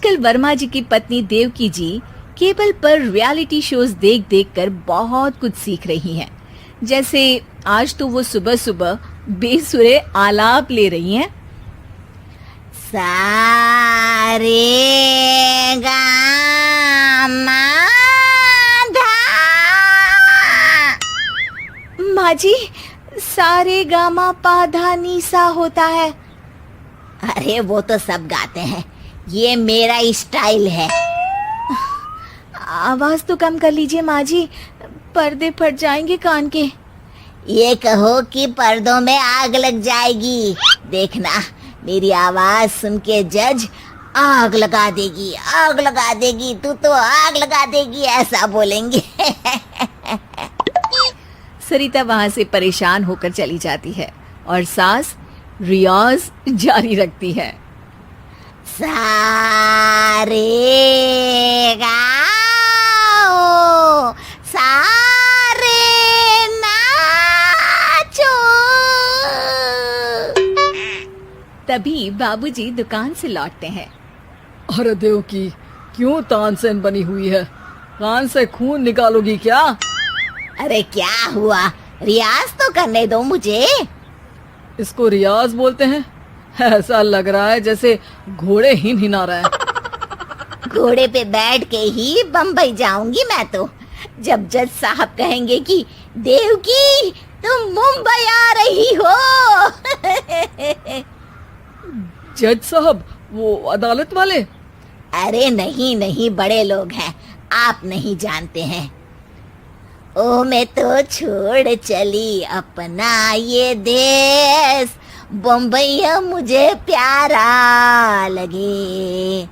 आजकल वर्मा जी की पत्नी देवकी जी केबल पर रियलिटी शोज देख देख कर बहुत कुछ सीख रही हैं। जैसे आज तो वो सुबह सुबह बेसुरे आलाप ले रही हैं। सा रे गा मा धा। माँ जी, सारे गामा पा धा नी सा होता है। अरे वो तो सब गाते हैं, ये मेरा स्टाइल है। आवाज तो कम कर लीजिए माँ जी, पर्दे फट जाएंगे कान के। ये कहो कि पर्दों में आग लग जाएगी। देखना, मेरी आवाज सुन के जज आग लगा देगी, आग लगा देगी, तू तो आग लगा देगी, ऐसा बोलेंगे। सरिता वहां से परेशान होकर चली जाती है और सास रियाज जारी रखती है। सा रे गा ओ, सा रे नाचो। तभी बाबूजी दुकान से लौटते हैं। अरे देवकी, क्यों तानसेन बनी हुई है? कान से खून निकालोगी क्या? अरे क्या हुआ, रियाज तो करने दो मुझे। इसको रियाज बोलते हैं? ऐसा लग रहा है जैसे घोड़े हिना रहा है। घोड़े पे बैठ के ही बम्बई जाऊंगी मैं तो, जब जज साहब कहेंगे कि देवकी तुम मुंबई आ रही हो। जज साहब, वो अदालत वाले? अरे नहीं नहीं, बड़े लोग हैं, आप नहीं जानते हैं। ओ मैं तो छोड़ चली अपना ये देश, बम्बई मुझे प्यारा लगे।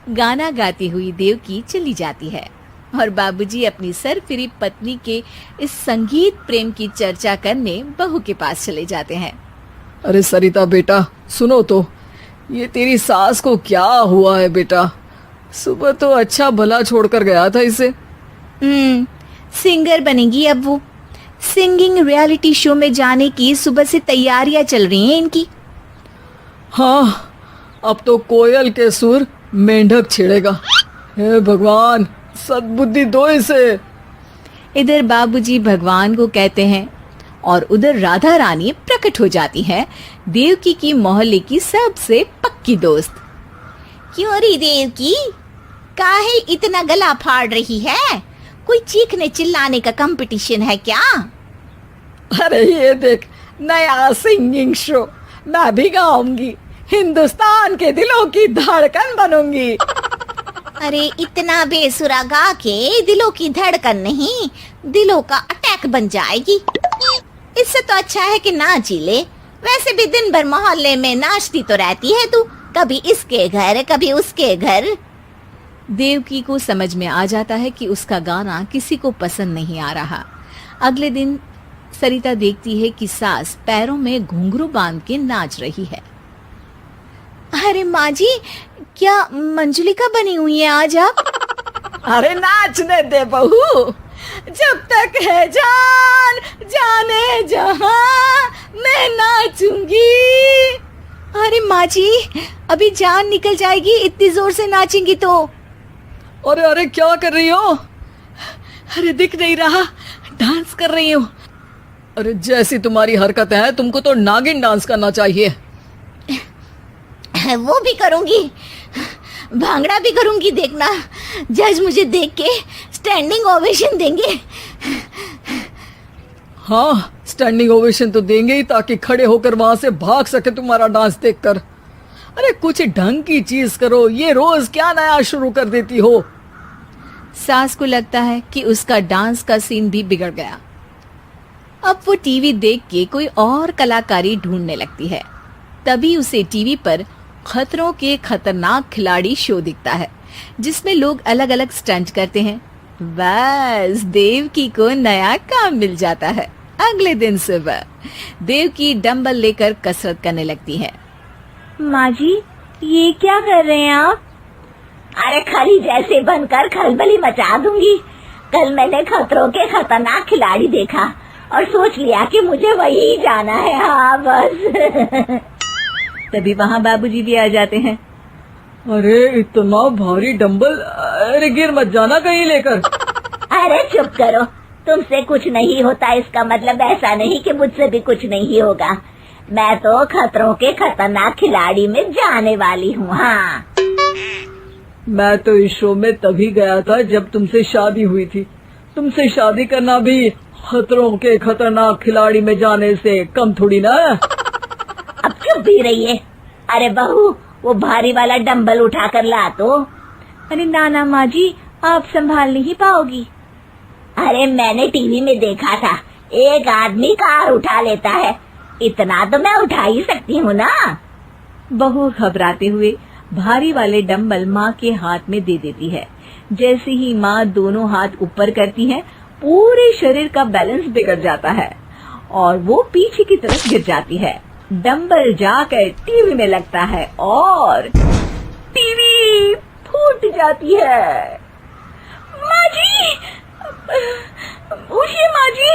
गाना गाती हुई देवकी चली जाती है और बाबूजी अपनी सरफिरी पत्नी के इस संगीत प्रेम की चर्चा करने बहू के पास चले जाते हैं। अरे सरिता बेटा, सुनो तो, ये तेरी सास को क्या हुआ है बेटा? सुबह तो अच्छा भला छोड़कर गया था इसे। सिंगर बनेगी अब वो। सिंगिंग रियलिटी शो में जाने की सुबह से तैयारियां चल रही हैं इनकी। हाँ, अब तो कोयल के सुर मेंढक छेड़ेगा। हे भगवान, सद्बुद्धि दो इसे। इधर बाबूजी भगवान को कहते हैं और उधर राधा रानी प्रकट हो जाती है, देवकी की मोहल्ले की सबसे पक्की दोस्त। क्यों री देवकी, काहे इतना गला फाड़ रही है? कोई चीखने चिल्लाने का कंपटीशन है क्या? अरे ये देख, नया सिंगिंग शो, मैं भी गाऊंगी, हिंदुस्तान के दिलों की धड़कन बनूंगी। अरे इतना बेसुरा गा के दिलों की धड़कन नहीं, दिलों का अटैक बन जाएगी। इससे तो अच्छा है कि नाच ही ले। वैसे भी दिन भर मोहल्ले में नाचती तो रहती है तू, कभी इसके घर कभी उसके घर। देवकी को समझ में आ जाता है कि उसका गाना किसी को पसंद नहीं आ रहा। अगले दिन सरिता देखती है कि सास पैरों में घुंघरू बांध के नाच रही है। अरे माँ जी, क्या मंजुलिका बनी हुई है आज आप? अरे नाचने दे बहू, जब तक है जान जाने जहां मैं नाचूंगी। अरे माँ जी, अभी जान निकल जाएगी इतनी जोर से नाचेंगी तो। अरे अरे, क्या कर रही हो? अरे दिख नहीं रहा, डांस कर रही हूँ। अरे जैसी तुम्हारी हरकत है, तुमको तो नागिन डांस करना चाहिए। वो भी करूंगी, भांगड़ा भी करूंगी, देखना जज मुझे देख के स्टैंडिंग ओवेशन देंगे। हाँ, स्टैंडिंग ओवेशन तो देंगे ही, ताकि खड़े होकर वहां से भाग सके तुम्हारा डांस देखकर। अरे कुछ ढंग की चीज करो, ये रोज क्या नया शुरू कर देती हो? सास को लगता है कि उसका डांस का सीन भी बिगड़ गया। अब वो टीवी देख के कोई और कलाकारी ढूंढने लगती है। तभी उसे टीवी पर खतरों के खतरनाक खिलाड़ी शो दिखता है, जिसमें लोग अलग अलग स्टंट करते हैं। बस देवकी को नया काम मिल जाता है। अगले दिन सुबह देवकी डंबल लेकर कसरत करने लगती है। माँ जी, ये क्या कर रहे हैं आप? अरे खली जैसे बनकर खलबली मचा दूंगी। कल मैंने खतरों के खतरनाक खिलाड़ी देखा और सोच लिया कि मुझे वही जाना है। हाँ बस। तभी वहाँ बाबूजी भी आ जाते हैं। अरे इतना भारी डंबल, अरे गिर मत जाना कहीं लेकर। अरे चुप करो, तुमसे कुछ नहीं होता इसका मतलब ऐसा नहीं कि मुझसे भी कुछ नहीं होगा। मैं तो खतरों के खतरनाक खिलाड़ी में जाने वाली हूँ। हाँ, मैं तो इस शो में तभी गया था जब तुमसे शादी हुई थी। तुमसे शादी करना भी खतरों के खतरनाक खिलाड़ी में जाने से कम थोड़ी ना है। अब चुप भी रहिए। अरे बहू, वो भारी वाला डंबल उठा कर ला तो। अरे नाना माँ जी, आप संभाल नहीं पाओगी। अरे मैंने टीवी में देखा था, एक आदमी कार उठा लेता है, इतना तो मैं उठा ही सकती हूँ ना। बहू घबराते हुए भारी वाले डंबल माँ के हाथ में दे देती है। जैसे ही माँ दोनों हाथ ऊपर करती है, पूरे शरीर का बैलेंस बिगड़ जाता है और वो पीछे की तरफ गिर जाती है। डंबल जाकर टीवी में लगता है और टीवी फूट जाती है। माँ जी, उठिए माँ जी।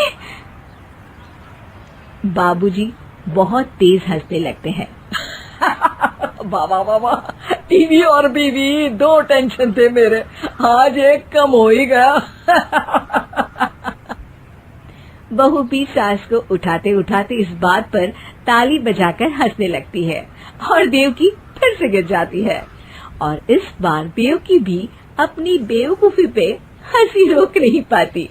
बाबूजी बहुत तेज हंसने लगते हैं। बाबा बाबा, टीवी और बीवी दो टेंशन थे मेरे, आज एक कम हो ही गया। बहू भी सास को उठाते उठाते इस बात पर ताली बजाकर हंसने लगती है और देवकी फिर से गिर जाती है। और इस बार देवकी भी अपनी बेवकूफी पे हंसी रोक नहीं पाती।